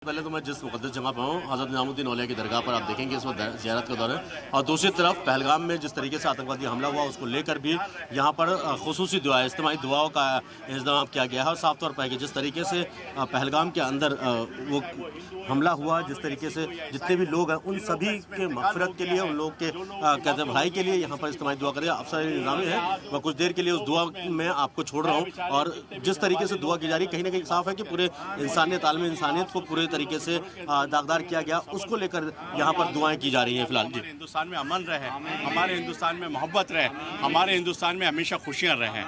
पहले तो मैं जिस मुक़द्दस जगह पर हूँ हज़रत निज़ामुद्दीन औलिया की दरगाह पर आप देखेंगे इस वक्त ज़ियारत का दौर है। और दूसरी तरफ पहलगाम में जिस तरीके से आतंकवादी हमला हुआ उसको लेकर भी यहाँ पर खुसूसी दुआ इज्तिमाई दुआओं का इंतज़ाम किया गया है। और साफ तौर पर है कि जिस तरीके से पहलगाम के अंदर वो हमला हुआ, जिस तरीके से जितने भी लोग हैं उन सभी के मग़फ़िरत के लिए, उन लोग के कहते हैं भलाई के लिए यहाँ पर इज्तिमाई दुआ करें। अफसर निज़ामी है, मैं कुछ देर के लिए उस दुआ में आपको छोड़ रहा हूँ। और जिस तरीके से दुआ की जा रही कहीं ना कहीं साफ है कि पूरे इंसानियत, आलमी इंसानियत को पूरे तरीके से दागदार किया गया, उसको लेकर यहाँ पर दुआएं की जा रही हैं। फिलहाल जी, हिंदुस्तान में अमन रहे, हमारे हिंदुस्तान में मोहब्बत रहे, हमारे हिंदुस्तान में हमेशा खुशियाँ रहें।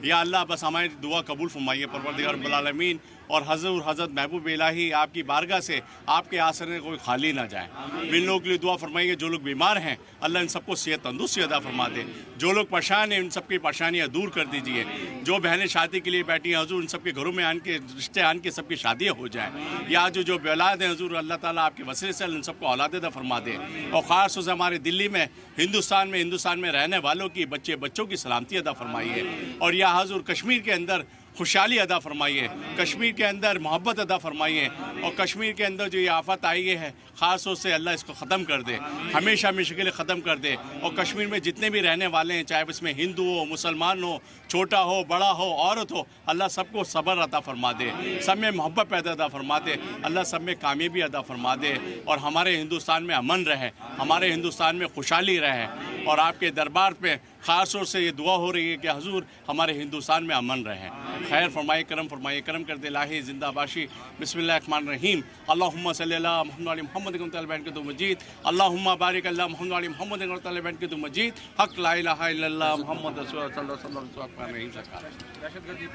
या अल्लाह बस हमारी दुआ कबूल फरमाइए परवरदिगार रब्बुल आलमीन। और हज़रत महबूब इलाही आपकी बारगाह से आपके आसरे कोई खाली ना जाए। जिन लोगों के लिए दुआ फरमाइए, जो लोग बीमार हैं अल्लाह इन सबको सेहत तंदुरुस्ती अदा फरमा दे। जो लोग परेशान हैं उन सबकी परेशानियाँ दूर कर दीजिए। जो बहनें शादी के लिए बैठी हैं हजूर उन सबके घरों में आन के रिश्ते आन के सबकी शादियाँ हो जाएँ। या जो बेऔलाद हैं हजूर अल्लाह ताला आपके वसीले से उन सबको औलाद अदा फरमा दे। और ख़ास तौर से हमारे दिल्ली में हिंदुस्तान में रहने वालों की बच्चों की सलामती अदा फरमाइए। और या हजूर कश्मीर के अंदर खुशहाली अदा फरमाइए, कश्मीर के अंदर मोहब्बत अदा फरमाइए। और कश्मीर के अंदर जो ये आफत आई है ख़ास तौर से अल्लाह इसको ख़त्म कर दे, हमेशा के लिए ख़त्म कर दे। और कश्मीर में जितने भी रहने वाले हैं, चाहे उसमें हिंदू हो, मुसलमान हो, छोटा हो, बड़ा हो, औरत हो, अल्लाह सबको सब्र अता फरमा दे, सब में मोहब्बत पैदा अदा फरमा दे, अल्लाह सब में कामयाबी अदा फरमा दे। और हमारे हिंदुस्तान में अमन रहे, हमारे हिंदुस्तान में खुशहाली रहे। और आपके दरबार पे ख़ास तौर से ये दुआ हो रही है कि हुजूर हमारे हिंदुस्तान में अमन रहे। खैर फरमाइए, करम कर दे लाही जिंदाबाशी। बिस्मिल्लाहिर्रहमानिर्रहीम। अल्लाहुम्मा सल्ली अला मुहम्मद मुहम्मद के मजीद। अल्लाहुम्मा बारिक अला मुहम्मद मुहम्मद के मजीद। हक ला इलाहा इल्लल्लाह मुहम्मद रसूलुल्लाह सल्लल्लाहु अलैहि वसल्लम।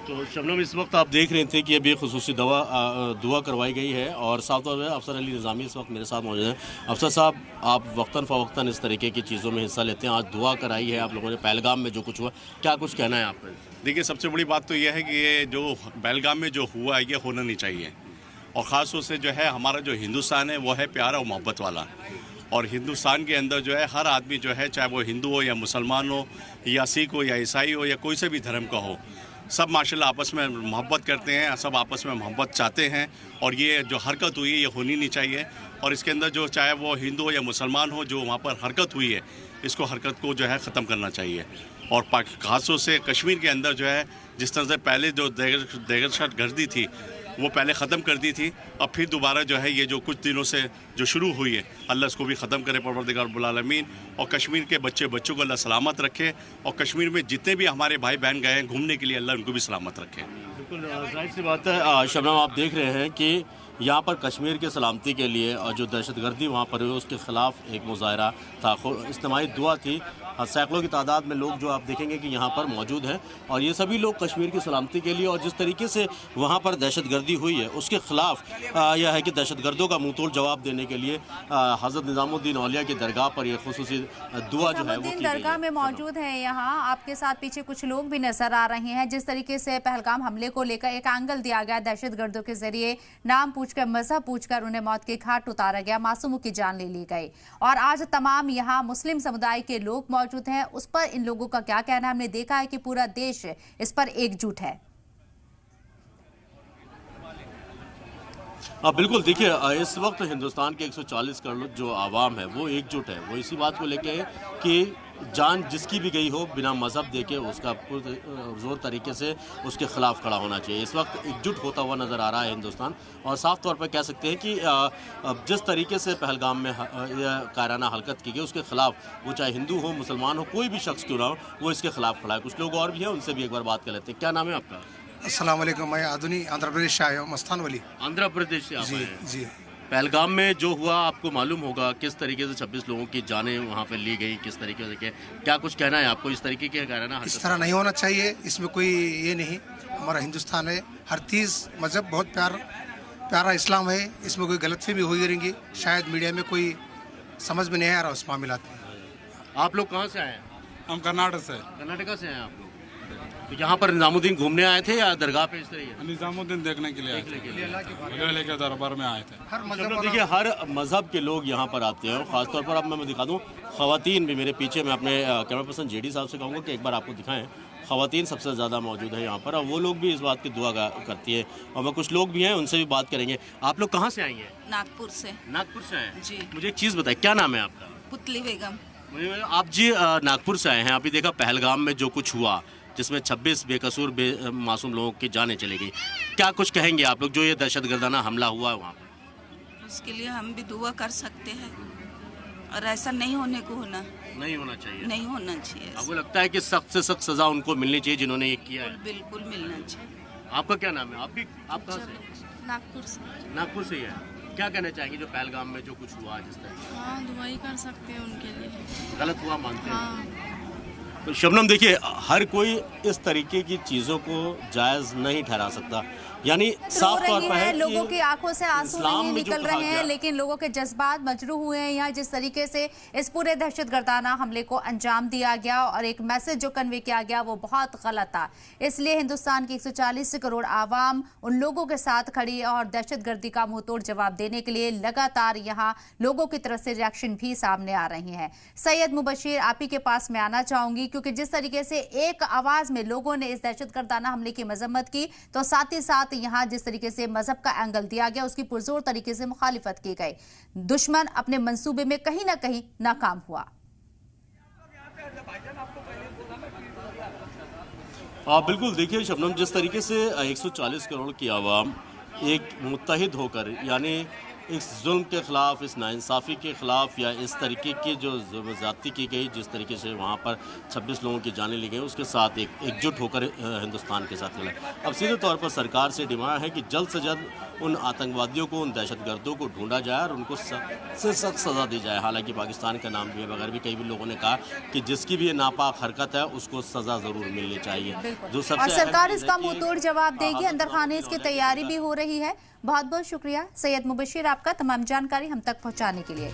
तो शबनम, इस वक्त आप देख रहे थे कि अभी खुसूसी दुआ करवाई गई है। और साफ तौर पर अफसर अली निज़ामी इस वक्त मेरे साथ मौजूद हैं। अफसर साहब, आप वक्तन फ़वक्तन इस तरीके की चीज़ों में हिस्सा लेते हैं, आज दुआ कराई है आप लोगों ने पहलगाम में जो कुछ हुआ, क्या कुछ कहना है आपका? देखिए, सबसे बड़ी बात तो यह है कि ये जो पहलगाम में जो हुआ है ये होना नहीं चाहिए। और ख़ास तौर से जो है हमारा जो हिंदुस्तान है वो है प्यारा और मोहब्बत वाला। और हिंदुस्तान के अंदर जो है हर आदमी जो है, चाहे वो हिंदू हो या मुसलमान हो या सिख हो या ईसाई हो या कोई से भी धर्म का हो, सब माशाल्लाह आपस में मोहब्बत करते हैं, सब आपस में मोहब्बत चाहते हैं। और ये जो हरकत हुई है ये होनी नहीं चाहिए। और इसके अंदर जो चाहे वो हिंदू हो या मुसलमान हो, जो वहाँ पर हरकत हुई है इसको हरकत को जो है ख़त्म करना चाहिए। और खासतौर से कश्मीर के अंदर जो है जिस तरह से पहले जो दहशत गर्दी थी वो पहले ख़त्म कर दी थी, और फिर दोबारा जो है ये जो कुछ दिनों से जो शुरू हुई है अल्लाह इसको भी ख़त्म करे परवरदिगार रब्बुल आलमीन। और कश्मीर के बच्चों को अल्लाह सलामत रखे। और कश्मीर में जितने भी हमारे भाई बहन गए हैं घूमने के लिए अल्लाह उनको भी सलामत रखे। बिल्कुल जाहिर सी बात है शबनम, आप देख रहे हैं कि यहाँ पर कश्मीर के सलामती के लिए और जो दहशतगर्दी वहाँ पर हुई उसके ख़िलाफ़ एक मुज़ाहरा था, इज्तिमाई दुआ थी। सैकड़ों की तादाद में लोग जो आप देखेंगे कि यहाँ पर मौजूद हैं। और ये सभी लोग कश्मीर की सलामती के लिए, और जिस तरीके से वहाँ पर दहशतगर्दी हुई है उसके ख़िलाफ़ यह है कि दहशतगर्दों का मुँह तोड़ जवाब देने के लिए हज़रत निज़ामुद्दीन औलिया की दरगाह पर यह खुसूसी दुआ जो है वो की दरगाह में मौजूद है। यहाँ आपके साथ पीछे कुछ लोग भी नजर आ रहे हैं। जिस तरीके से पहलगाम हमले को लेकर एक एंगल दिया गया, दहशतगर्दों के जरिए नाम पूछकर, मजहब पूछकर उन्हें मौत के घाट उतारा गया, मासूमों की जान ले ली गई। और आज तमाम यहाँ मुस्लिम समुदाय के लोग मौजूद हैं, उस पर इन लोगों का क्या कहना है? हमने देखा है कि पूरा देश इस पर एकजुट है। बिल्कुल, देखिए इस वक्त हिंदुस्तान के 140 करोड़ जो आवाम है वो एकजुट है। वो इसी बात को लेके कि जान जिसकी भी गई हो बिना मज़हब देके उसका जोर तरीके से उसके ख़िलाफ़ खड़ा होना चाहिए। इस वक्त एकजुट होता हुआ नज़र आ रहा है हिंदुस्तान। और साफ़ तौर पर कह सकते हैं कि जिस तरीके से पहलगाम में कायराना हरकत की गई उसके ख़िलाफ़ वो चाहे हिंदू हो, मुसलमान हो, कोई भी शख्स क्यों ना हो, वो इसके ख़िलाफ़ खड़ा है। कुछ लोग और भी हैं, उनसे भी एक बार बात कर लेते हैं। क्या नाम है आपका? अस्सलाम वालेकुम, मैं आधुनिक आंध्र प्रदेश से आया हूँ, मस्तान वली। आंध्र प्रदेश से आप जी आए हैं। जी। पहलगाम में जो हुआ आपको मालूम होगा, किस तरीके से 26 लोगों की जानें वहाँ पे ली गई, किस तरीके से क्या कुछ कहना है आपको इस तरीके के कहना है? इस तरह नहीं होना चाहिए, इसमें कोई ये नहीं। हमारा हिंदुस्तान है, हर चीज़ मज़हब बहुत प्यारा इस्लाम है, इसमें कोई गलतफहमी हुई रहेंगी, शायद मीडिया में कोई समझ में नहीं आ रहा उस मामलात में। आप लोग कहाँ से आए हैं? हम कर्नाटक से। कर्नाटका से हैं आप लोग? तो यहाँ पर निज़ामुद्दीन घूमने आए थे या दरगाह पे इस तरीके? निज़ामुद्दीन देखने के लिए आए थे, अल्लाह के दरबार में आए थे। हर मतलब मज़हब देखिए हर मज़हब के लोग यहाँ पर आते हैं। और ख़ासतौर पर अब मैं दिखा दूँ ख़वातीन भी मेरे पीछे, मैं अपने कैमरा पर्सन जेडी साहब से कहूँगा कि एक बार आपको दिखाएं। ख़वातीन सबसे ज़्यादा मौजूद है यहाँ पर, और वो लोग भी इस बात की दुआ करती है। और मैं कुछ लोग भी हैं, उनसे भी बात करेंगे। आप लोग कहाँ से आई हैं? नागपुर से। नागपुर से आए हैं जी। मुझे एक चीज़ बताएं, क्या नाम है आपका? पुतली बेगम। आप जी नागपुर से आए हैं, अभी देखा पहलगाम में जो कुछ हुआ, जिसमें 26 बेकसूर मासूम लोगों की जानें चली गई, क्या कुछ कहेंगे आप लोग जो ये दहशतगर्दाना हमला हुआ है वहाँ पर? उसके लिए हम भी दुआ कर सकते हैं, और ऐसा नहीं होने को नहीं होना चाहिए। नहीं होना चाहिए। आपको लगता है कि सख्त से सख्त सजा उनको मिलनी चाहिए जिन्होंने ये किया है? बिल्कुल मिलना चाहिए। आपका क्या नाम है? आप कहाँ से? नागपुर से। नागपुर से ही है। क्या कहना चाहेंगे जो पहलगाम में जो कुछ हुआ जिस तरह? हाँ, दुआ ही कर सकते हैं उनके लिए। गलत हुआ मानते हैं? हाँ। तो शबनम देखिए, हर कोई इस तरीके की चीज़ों को जायज़ नहीं ठहरा सकता, यानी साफ तौर पर है लोगों की आंखों से आंसू नहीं निकल रहे हैं, लेकिन लोगों के जज्बात मजरूह हुए हैं। यहाँ जिस तरीके से इस पूरे दहशतगर्दाना हमले को अंजाम दिया गया और एक मैसेज जो कन्वे किया गया वो बहुत गलत था। इसलिए हिंदुस्तान की 140 करोड़ आवाम उन लोगों के साथ खड़ी है और दहशतगर्दी का मुंहतोड़ जवाब देने के लिए लगातार यहाँ लोगों की तरफ से रिएक्शन भी सामने आ रही हैं। सैयद मुबशीर, आप ही के पास मैं आना चाहूंगी, क्योंकि जिस तरीके से एक आवाज में लोगों ने इस दहशतगर्दाना हमले की मजम्मत की, तो साथ ही साथ यहाँ जिस तरीके से मजहब का एंगल दिया गया उसकी पुरजोर तरीके से मुखालिफत की गई। दुश्मन अपने मंसूबे में कहीं ना कहीं नाकाम हुआ। बिल्कुल, देखिए शबनम, जिस तरीके से 140 करोड़ की आवाम एक मुत्तहिद होकर, यानी इस जुल्म के ख़िलाफ़, इस नाइंसाफ़ी के ख़िलाफ़, या इस तरीके की जो ज़्यादती की गई, जिस तरीके से वहाँ पर 26 लोगों की जानें ली गई, उसके साथ एकजुट होकर हिंदुस्तान के साथ खड़ा। अब सीधे तौर पर सरकार से डिमांड है कि जल्द से जल्द उन आतंकवादियों को, उन दहशतगर्दों को ढूंढा जाए और उनको सख्त सज़ा दी जाए। हालांकि पाकिस्तान का नाम लिए बगैर भी कई भी लोगों ने कहा कि जिसकी भी ये नापाक हरकत है उसको सज़ा ज़रूर मिलनी चाहिए। जो सबसे और सरकार इसका मुंहतोड़ जवाब देगी, अंदर खाने इसकी तैयारी भी हो रही है। बहुत बहुत शुक्रिया सैयद मुबशीर आपका तमाम जानकारी हम तक पहुंचाने के लिए।